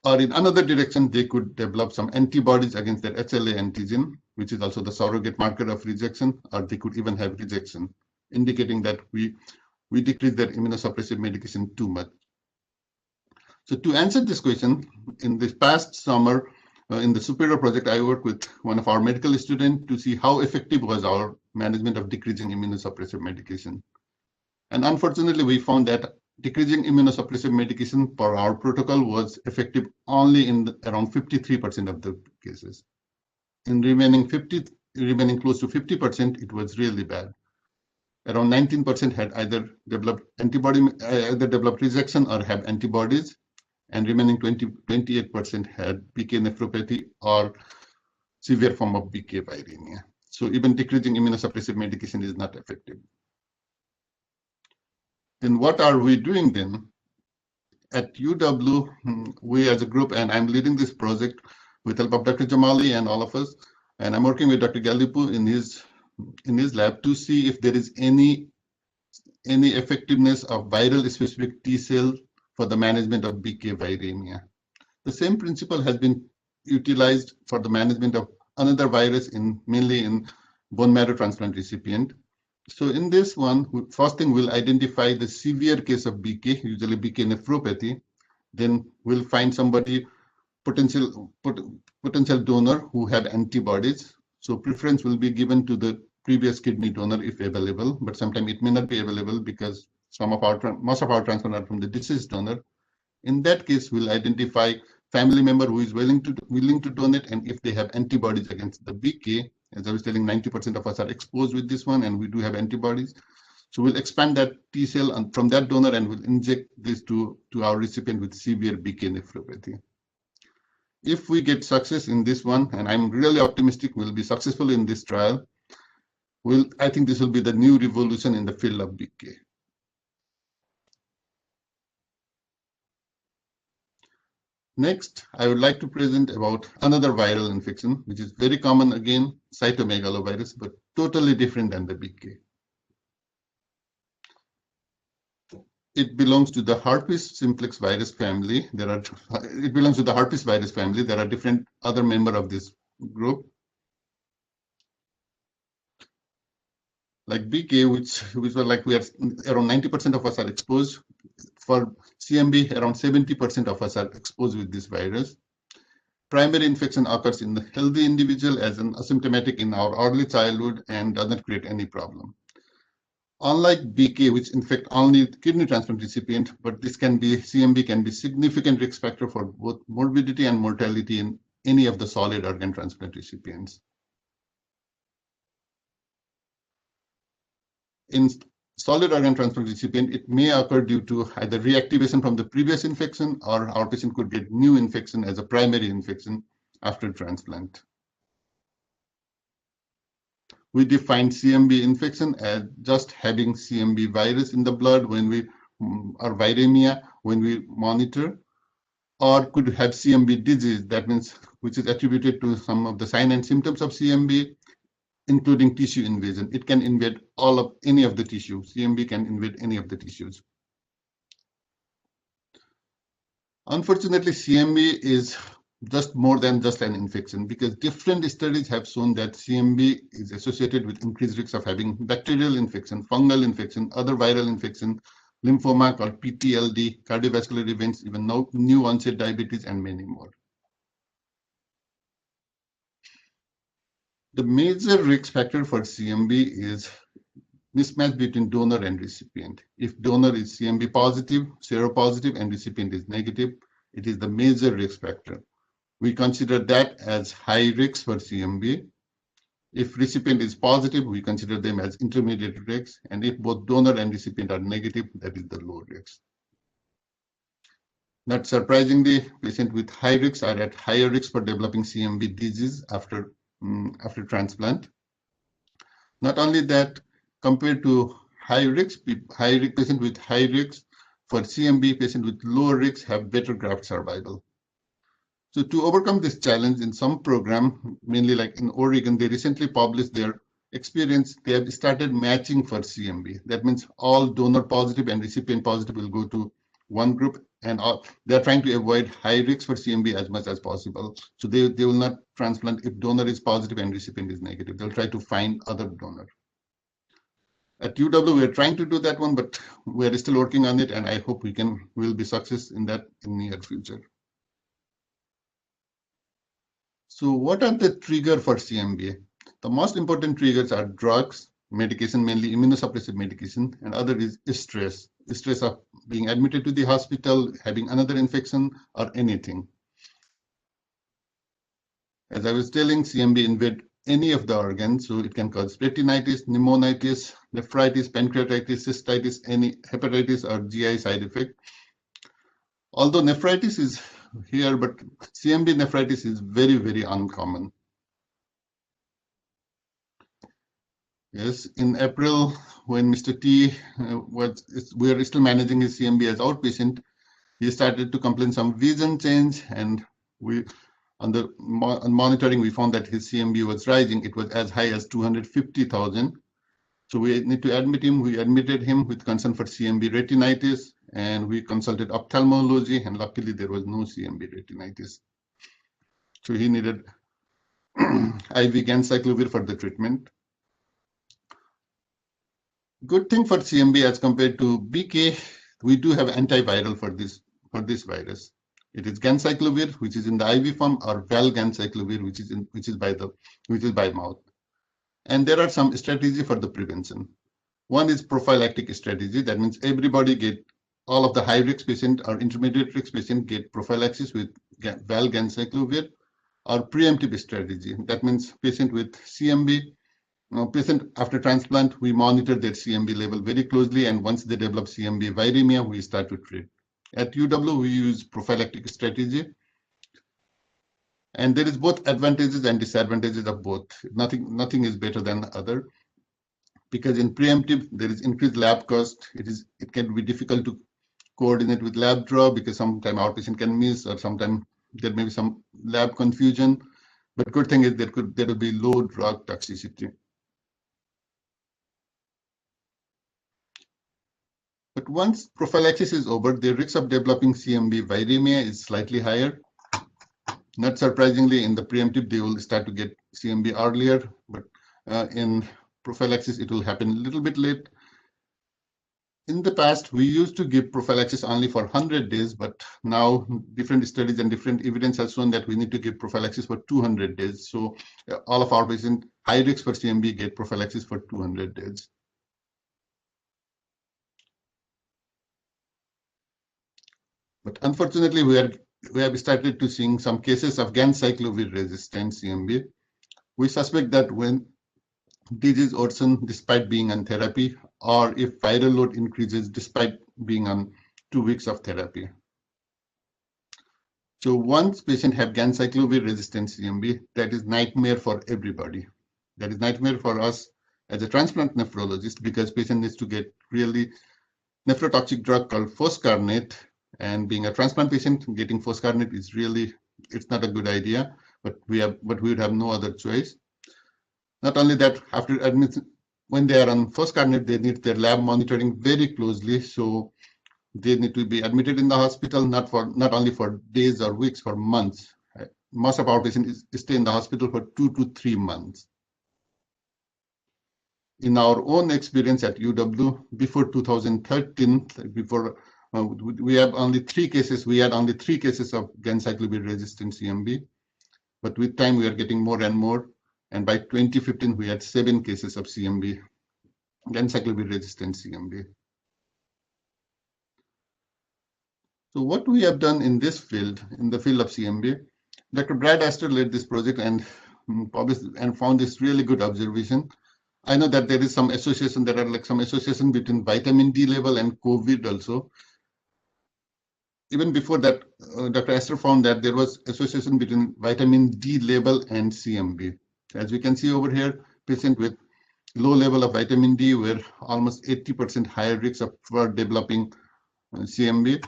Or in another direction, they could develop some antibodies against their HLA antigen, which is also the surrogate marker of rejection, or they could even have rejection, indicating that we decrease their immunosuppressive medication too much. So to answer this question, in this past summer, in the Superior project, I worked with one of our medical students to see how effective was our management of decreasing immunosuppressive medication. And unfortunately, we found that decreasing immunosuppressive medication per our protocol was effective only in around 53% of the cases. In remaining close to 50%, it was really bad. Around 19% had either developed rejection or have antibodies, and remaining 28% had BK nephropathy or severe form of BK viremia. So even decreasing immunosuppressive medication is not effective. Then what are we doing then? At UW, we as a group, and I'm leading this project with help of Dr. Jamali and all of us, and I'm working with Dr. Galipu in his lab to see if there is any effectiveness of viral specific T cell for the management of BK viremia. The same principle has been utilized for the management of another virus mainly in bone marrow transplant recipient. So in this one, first thing we'll identify the severe case of BK, usually BK nephropathy. Then we'll find somebody, potential donor who have antibodies. So preference will be given to the previous kidney donor if available, but sometimes it may not be available because most of our transplant are from the deceased donor. In that case, we'll identify family member who is willing to donate, and if they have antibodies against the BK. As I was telling, 90% of us are exposed with this one, and we do have antibodies. So we'll expand that T cell from that donor, and we'll inject this to our recipient with severe BK nephropathy. If we get success in this one, and I'm really optimistic we'll be successful in this trial, I think this will be the new revolution in the field of BK. Next, I would like to present about another viral infection, which is very common again, cytomegalovirus, but totally different than the BK. It belongs to the herpes simplex virus family. It belongs to the herpes virus family. There are different other members of this group. Like BK, which were like we are around 90% of us are exposed. For CMV, around 70% of us are exposed with this virus. Primary infection occurs in the healthy individual as an asymptomatic in our early childhood and does not create any problem. Unlike BK, which infect only kidney transplant recipient, but CMV can be significant risk factor for both morbidity and mortality in any of the solid organ transplant recipients. In solid organ transplant recipient, it may occur due to either reactivation from the previous infection, or our patient could get new infection as a primary infection after transplant. We define CMV infection as just having CMV virus in the blood or viremia when we monitor, or could have CMV disease, that means which is attributed to some of the signs and symptoms of CMV, including tissue invasion. It can invade any of the tissue. CMV can invade any of the tissues. Unfortunately, CMV is just more than just an infection, because different studies have shown that CMV is associated with increased risks of having bacterial infection, fungal infection, other viral infection, lymphoma called PTLD, cardiovascular events, even new onset diabetes, and many more. The major risk factor for CMV is mismatch between donor and recipient. If donor is CMV positive, seropositive, and recipient is negative, it is the major risk factor. We consider that as high risk for CMV. If recipient is positive, we consider them as intermediate risk. And if both donor and recipient are negative, that is the low risk. Not surprisingly, patients with high risk are at higher risk for developing CMV disease after transplant. Not only that, compared to high risk patient with high risk, for CMV, patients with low risk have better graft survival. So to overcome this challenge, in some program, mainly like in Oregon, they recently published their experience. They have started matching for CMV. That means all donor positive and recipient positive will go to one group, and they're trying to avoid high risk for CMV as much as possible. So they will not transplant if donor is positive and recipient is negative. They'll try to find other donor. At UW, we're trying to do that one, but we're still working on it, and I hope we'll be success in that in near future. So what are the trigger for CMV? The most important triggers are drugs, medication, mainly immunosuppressive medication, and other is stress of being admitted to the hospital, having another infection, or anything. As I was telling, CMV invade any of the organs, so it can cause retinitis, pneumonitis, nephritis, pancreatitis, cystitis, any hepatitis or GI side effect. Although nephritis is here, but CMV nephritis is very, very uncommon. Yes, in April, when Mr. T we are still managing his CMV as outpatient, he started to complain some vision change, and on monitoring, we found that his CMV was rising. It was as high as 250,000. So we need to admit him. We admitted him with concern for CMV retinitis, and we consulted ophthalmology, and luckily there was no CMV retinitis. So he needed IV ganciclovir for the treatment. Good thing for CMV as compared to BK, we do have antiviral for this virus. It is ganciclovir, which is in the IV form, or valganciclovir, which is by mouth. And there are some strategy for the prevention. One is prophylactic strategy. That means everybody all of the high risk patient or intermediate risk patient get prophylaxis with valganciclovir, or preemptive strategy. That means patient with CMV, patient after transplant, we monitor their CMV level very closely, and once they develop CMV viremia, we start to treat. At UW, we use prophylactic strategy, and there is both advantages and disadvantages of both. Nothing is better than the other, because in preemptive there is increased lab cost. It can be difficult to coordinate with lab draw, because sometimes outpatient can miss, or sometimes there may be some lab confusion. But good thing is there will be low drug toxicity. But once prophylaxis is over, the risk of developing CMV viremia is slightly higher. Not surprisingly, in the preemptive, they will start to get CMV earlier, but in prophylaxis, it will happen a little bit late. In the past, we used to give prophylaxis only for 100 days, but now different studies and different evidence has shown that we need to give prophylaxis for 200 days. So all of our patients high risk for CMV get prophylaxis for 200 days. But unfortunately, we have started to seeing some cases of ganciclovir resistant CMV. We suspect that when disease worsen despite being on therapy, or if viral load increases despite being on 2 weeks of therapy. So once patient have ganciclovir resistant CMV, that is nightmare for everybody. That is nightmare for us as a transplant nephrologist, because patient needs to get really nephrotoxic drug called foscarnet. And being a transplant patient, getting foscarnet is it's not a good idea, but we would have no other choice. Not only that, after admission, when they are on foscarnet, they need their lab monitoring very closely. So they need to be admitted in the hospital, not only for days or weeks, for months. Most of our patients stay in the hospital for 2 to 3 months. In our own experience at UW, before 2013, we have only 3 cases. We had only 3 cases of ganciclovir resistant CMV, but with time we are getting more and more. And by 2015, we had 7 cases of CMV, ganciclovir-resistant CMV. So what we have done in this field, in the field of CMV, Dr. Brad Astor led this project and published and found this really good observation. I know that there is some association, there are like some association between vitamin D level and COVID also. Even before that, Dr. Astor found that there was association between vitamin D level and CMV. As we can see over here, patient with low level of vitamin D were almost 80% higher risk for developing CMV.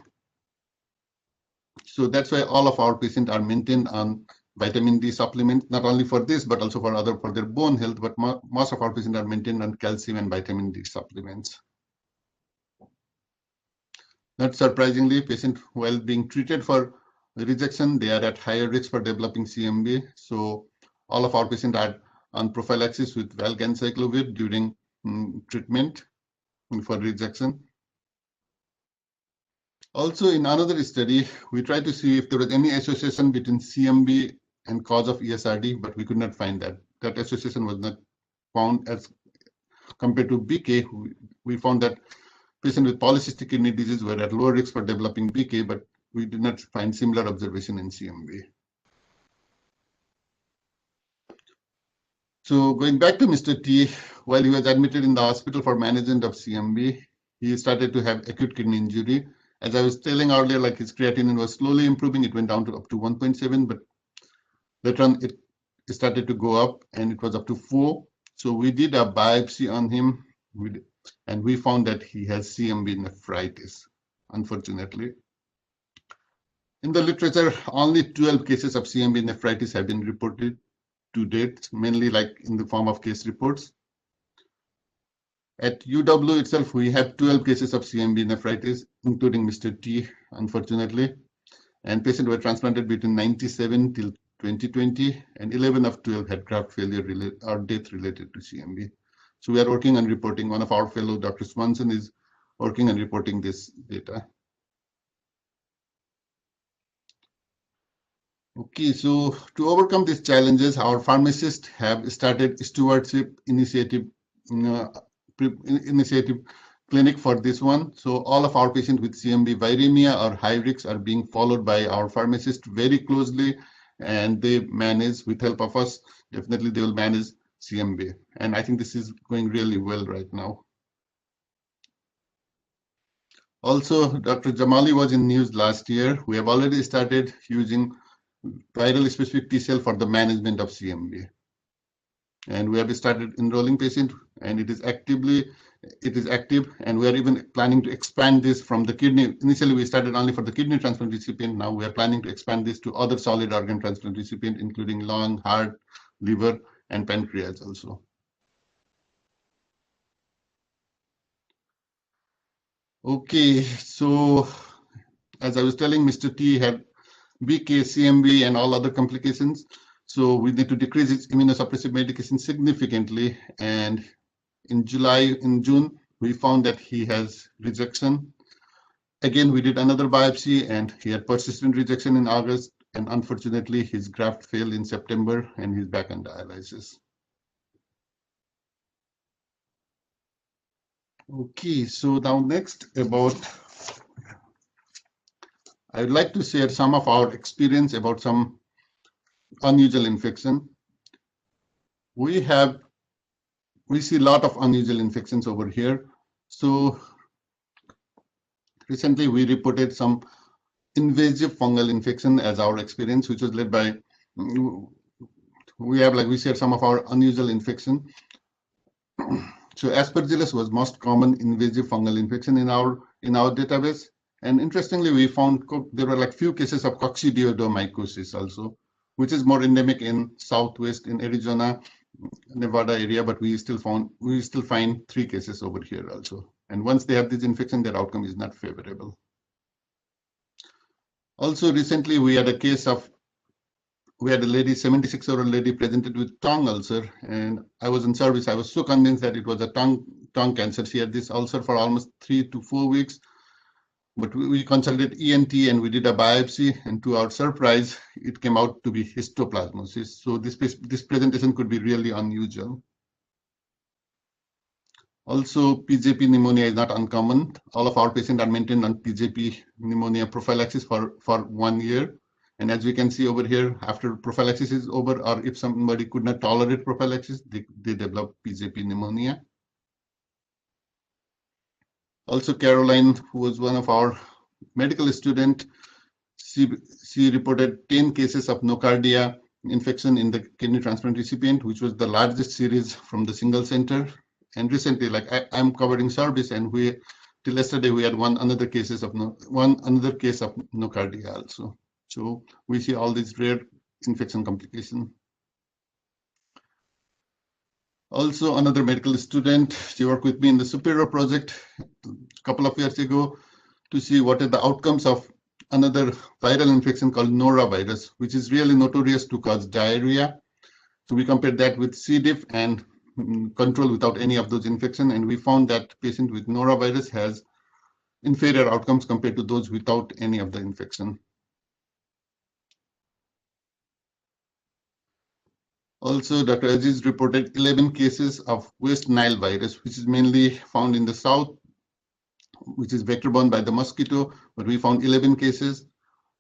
So that's why all of our patients are maintained on vitamin D supplement, not only for this, but also for their bone health, but most of our patients are maintained on calcium and vitamin D supplements. Not surprisingly, patients while being treated for rejection, they are at higher risk for developing CMV. So all of our patients are on prophylaxis with valganciclovir during treatment for rejection. Also, in another study, we tried to see if there was any association between CMV and cause of ESRD, but we could not find that. That association was not found as compared to BK. We found that patients with polycystic kidney disease were at lower risk for developing BK, but we did not find similar observation in CMV. So going back to Mr. T, while he was admitted in the hospital for management of CMV, he started to have acute kidney injury. As I was telling earlier, like his creatinine was slowly improving. It went down to up to 1.7, but later on it started to go up and it was up to 4. So we did a biopsy on him and we found that he has CMV nephritis, unfortunately. In the literature, only 12 cases of CMV nephritis have been reported to date, mainly like in the form of case reports. At UW itself, we have 12 cases of CMV nephritis, including Mr. T, unfortunately. And patients were transplanted between 97 till 2020, and 11 of 12 had graft failure or death related to CMV. So we are working on reporting. One of our fellow, Dr. Swanson, is working on reporting this data. Okay, so to overcome these challenges, our pharmacists have started stewardship initiative clinic for this one. So all of our patients with CMV viremia or high risk are being followed by our pharmacists very closely, and they manage with help of us. Definitely they will manage CMV. And I think this is going really well right now. Also, Dr. Jamali was in news last year. We have already started using viral specific T cell for the management of CMV. And we have started enrolling patients, and it is active, and we are even planning to expand this from the kidney. Initially, we started only for the kidney transplant recipient. Now we are planning to expand this to other solid organ transplant recipient, including lung, heart, liver, and pancreas also. Okay, so as I was telling, Mr. T had BK, CMV, and all other complications. So we need to decrease its immunosuppressive medication significantly. And in June, we found that he has rejection. Again, we did another biopsy and he had persistent rejection in August. And unfortunately, his graft failed in September and he's back on dialysis. Okay, so now next I would like to share some of our experience about some unusual infection. We see a lot of unusual infections over here. So recently we reported some invasive fungal infection as our experience, which was led by, we shared some of our unusual infection. So Aspergillus was most common invasive fungal infection in our database. And interestingly, we found there were like few cases of coccidioidomycosis also, which is more endemic in Southwest, in Arizona, Nevada area, but we still find 3 cases over here also. And once they have this infection, their outcome is not favorable. Also, recently we had a lady, 76-year-old lady, presented with tongue ulcer, and I was in service. I was so convinced that it was a tongue cancer. She had this ulcer for almost 3 to 4 weeks. But we consulted ENT and we did a biopsy, and to our surprise, it came out to be histoplasmosis. So this presentation could be really unusual. Also, PJP pneumonia is not uncommon. All of our patients are maintained on PJP pneumonia prophylaxis for 1 year. And as we can see over here, after prophylaxis is over, or if somebody could not tolerate prophylaxis, they develop PJP pneumonia. Also, Caroline, who was one of our medical students, she reported 10 cases of nocardia infection in the kidney transplant recipient, which was the largest series from the single center. And recently, like I'm covering service, and till yesterday we had another case of nocardia also. So we see all these rare infection complications. Also, another medical student, she worked with me in the Superior project a couple of years ago to see what are the outcomes of another viral infection called norovirus, which is really notorious to cause diarrhea. So we compared that with C. diff and control without any of those infections, and we found that patient with norovirus has inferior outcomes compared to those without any of the infection. Also, Dr. Aziz reported 11 cases of West Nile virus, which is mainly found in the south, which is vector-borne by the mosquito, but we found 11 cases.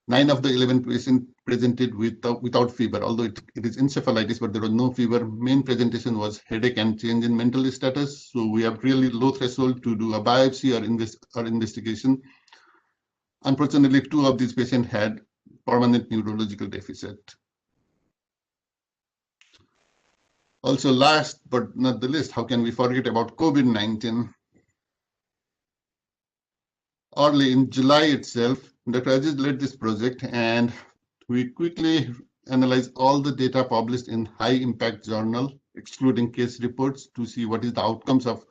9 of the 11 patients presented without fever, although it is encephalitis, but there was no fever. Main presentation was headache and change in mental status. So we have really low threshold to do a biopsy or investigation. Unfortunately, 2 of these patients had permanent neurological deficit. Also, last but not the least, how can we forget about COVID-19? Early in July itself, Dr. Aziz led this project, and we quickly analyzed all the data published in high-impact journal, excluding case reports, to see what is the outcomes of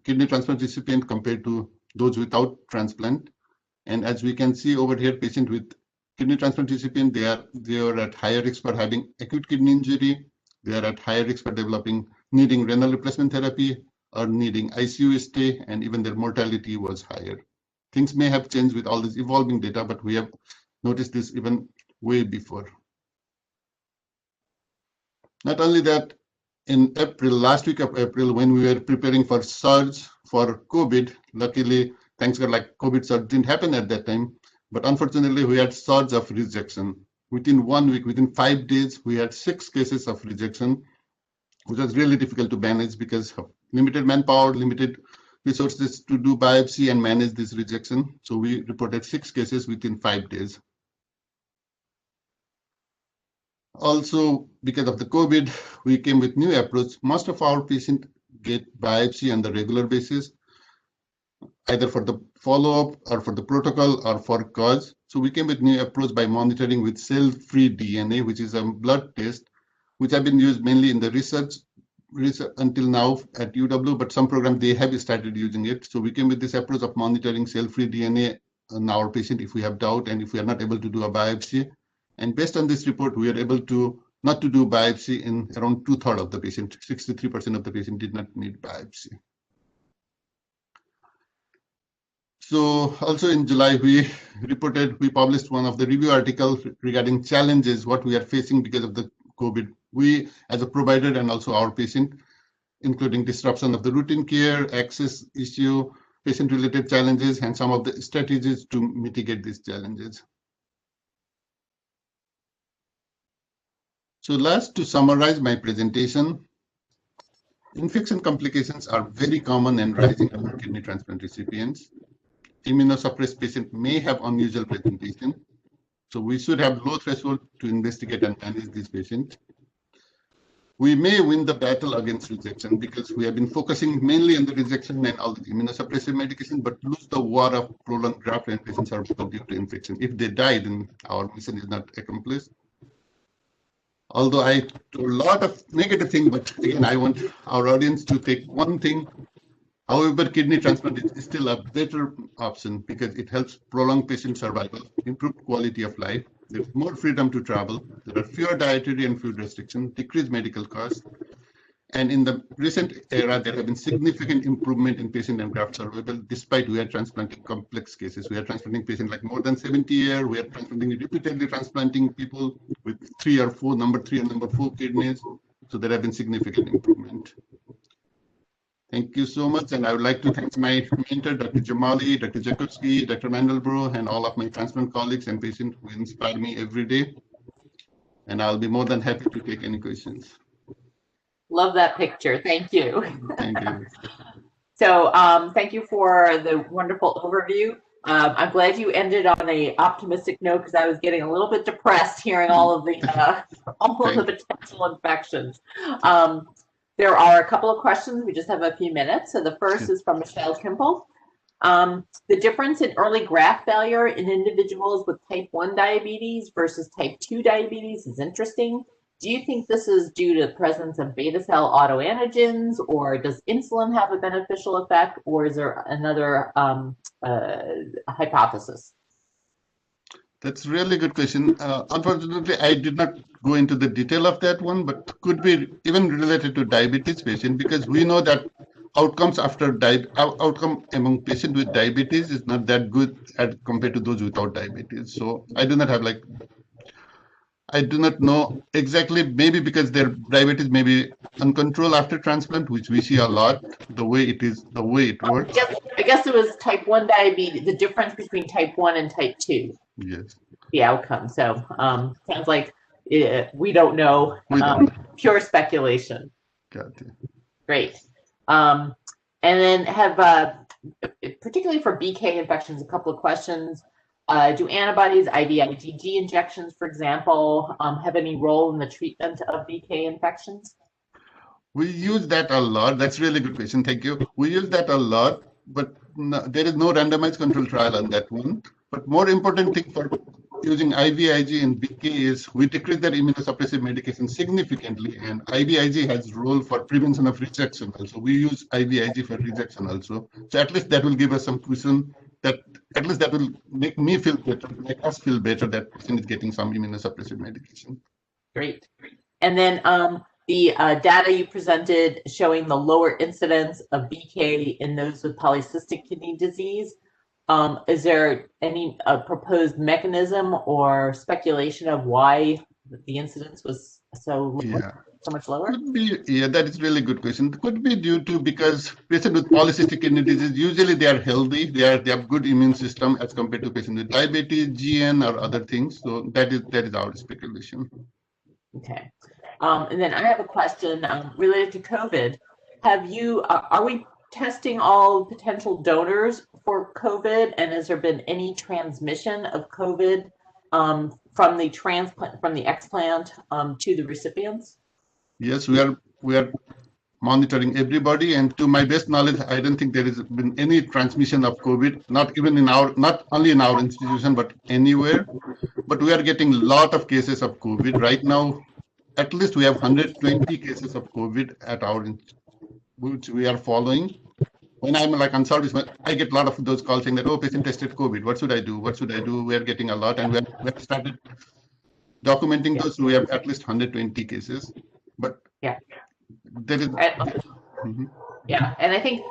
kidney transplant recipient compared to those without transplant. And as we can see over here, patients with kidney transplant recipient, they are at higher risk for having acute kidney injury. They are at higher risk for needing renal replacement therapy or needing ICU stay, and even their mortality was higher. Things may have changed with all this evolving data, but we have noticed this even way before. Not only that, in April, last week of April, when we were preparing for surge for COVID, luckily, thanks God, like COVID surge didn't happen at that time, but unfortunately, we had surge of rejection. Within 1 week, within 5 days, we had 6 cases of rejection, which was really difficult to manage because of limited manpower, limited resources to do biopsy and manage this rejection. So we reported 6 cases within 5 days. Also, because of the COVID, we came with new approach. Most of our patients get biopsy on the regular basis, either for the follow-up or for the protocol or for cause. So we came with new approach by monitoring with cell-free DNA, which is a blood test, which have been used mainly in the research until now at UW, but some programs, they have started using it. So we came with this approach of monitoring cell-free DNA on our patient if we have doubt and if we are not able to do a biopsy. And based on this report, we are able to not to do biopsy in around 2/3 of the patient. 63% of the patient did not need biopsy. So also in July, we published one of the review articles regarding challenges, what we are facing because of the COVID. We, as a provider and also our patient, including disruption of the routine care, access issue, patient-related challenges, and some of the strategies to mitigate these challenges. So last, to summarize my presentation, infection complications are very common and rising among kidney transplant recipients. Immunosuppressed patients may have unusual presentation. So we should have low threshold to investigate and manage these patients. We may win the battle against rejection because we have been focusing mainly on the rejection and all the immunosuppressive medication, but lose the war of prolonged graft and patient survival due to infection. If they die, then our mission is not accomplished. Although I told a lot of negative things, but again, I want our audience to take one thing. However, kidney transplant is still a better option because it helps prolong patient survival, improve quality of life. There's more freedom to travel. There are fewer dietary and food restrictions, decreased medical costs, And in the recent era, there have been significant improvement in patient and graft survival, despite we are transplanting complex cases. We are transplanting patients like more than 70 years. We are transplanting repeatedly transplanting people with number 3 and number 4 kidneys. So there have been significant improvement. Thank you so much. And I would like to thank my mentor, Dr. Jamali, Dr. Jakubski, Dr. Mandelbro, and all of my transplant colleagues and patients who inspire me every day. And I'll be more than happy to take any questions. Love that picture. Thank you. Thank you. So thank you for the wonderful overview. I'm glad you ended on an optimistic note because I was getting a little bit depressed hearing all of the potential infections. There are a couple of questions. We just have a few minutes. So the first is from Michelle Kimple. The difference in early graft failure in individuals with type 1 diabetes versus type 2 diabetes is interesting. Do you think this is due to the presence of beta cell autoantigens, or does insulin have a beneficial effect, or is there another hypothesis? That's a really good question. Unfortunately, I did not go into the detail of that one, but could be even related to diabetes patient, because we know that outcomes outcome among patients with diabetes is not that good as compared to those without diabetes. So I do not know exactly, maybe because their diabetes may be uncontrolled after transplant, which we see a lot, the way it works. I guess it was type 1 diabetes, the difference between type 1 and type 2. Yes. The outcome. So sounds like we don't know, pure speculation. Got it. Great. And then have, particularly for BK infections, a couple of questions. Do antibodies, IVIG injections, for example, have any role in the treatment of BK infections? We use that a lot. That's a really good question. Thank you. We use that a lot, but there is no randomized control trial on that one. But more important thing for using IVIG in BK is we decrease their immunosuppressive medication significantly, and IVIG has role for prevention of rejection also. We use IVIG for rejection also. So at least that will give us some cushion, that at least that will make me feel better, make us feel better that patient is getting some immunosuppressive medication. Great. And then the data you presented showing the lower incidence of BK in those with polycystic kidney disease. Is there any proposed mechanism or speculation of why the incidence was so much lower? Could be, that is really good question. It could be due to because patients with polycystic kidney disease, usually they are healthy, they have good immune system as compared to patients with diabetes, GN, or other things. So that is our speculation. Okay. And then I have a question related to COVID. Are we testing all potential donors for COVID, and has there been any transmission of COVID from the explant to the recipients? Yes, we are monitoring everybody, and to my best knowledge, I don't think there has been any transmission of COVID, not only in our institution, but anywhere. But we are getting a lot of cases of COVID right now. At least we have 120 cases of COVID at our institution, which we are following. When I'm like on service, I get a lot of those calls saying that, oh, patient tested COVID. What should I do? What should I do? We are getting a lot, and we have started documenting those. We have at least 120 cases. But there is. Yeah, and I think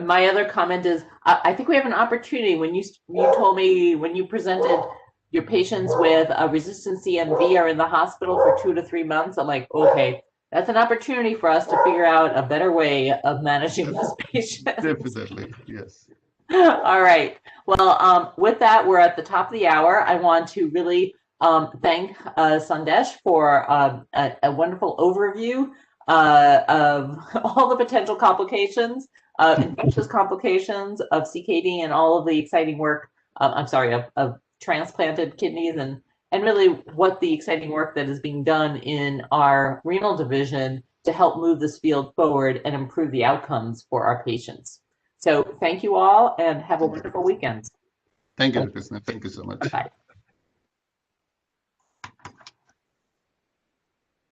my other comment is I think we have an opportunity. When you told me when you presented your patients with a resistant CMV are in the hospital for 2 to 3 months, I'm like, okay. That's an opportunity for us to figure out a better way of managing those patients. Definitely, yes. All right. Well, with that, we're at the top of the hour. I want to really thank Sandesh for a wonderful overview of all the potential complications, infectious complications of CKD and all of the exciting work, of transplanted kidneys and really what the exciting work that is being done in our renal division to help move this field forward and improve the outcomes for our patients. So thank you all and have a wonderful weekend. Thank you, Krishna. Thank you so much. Bye.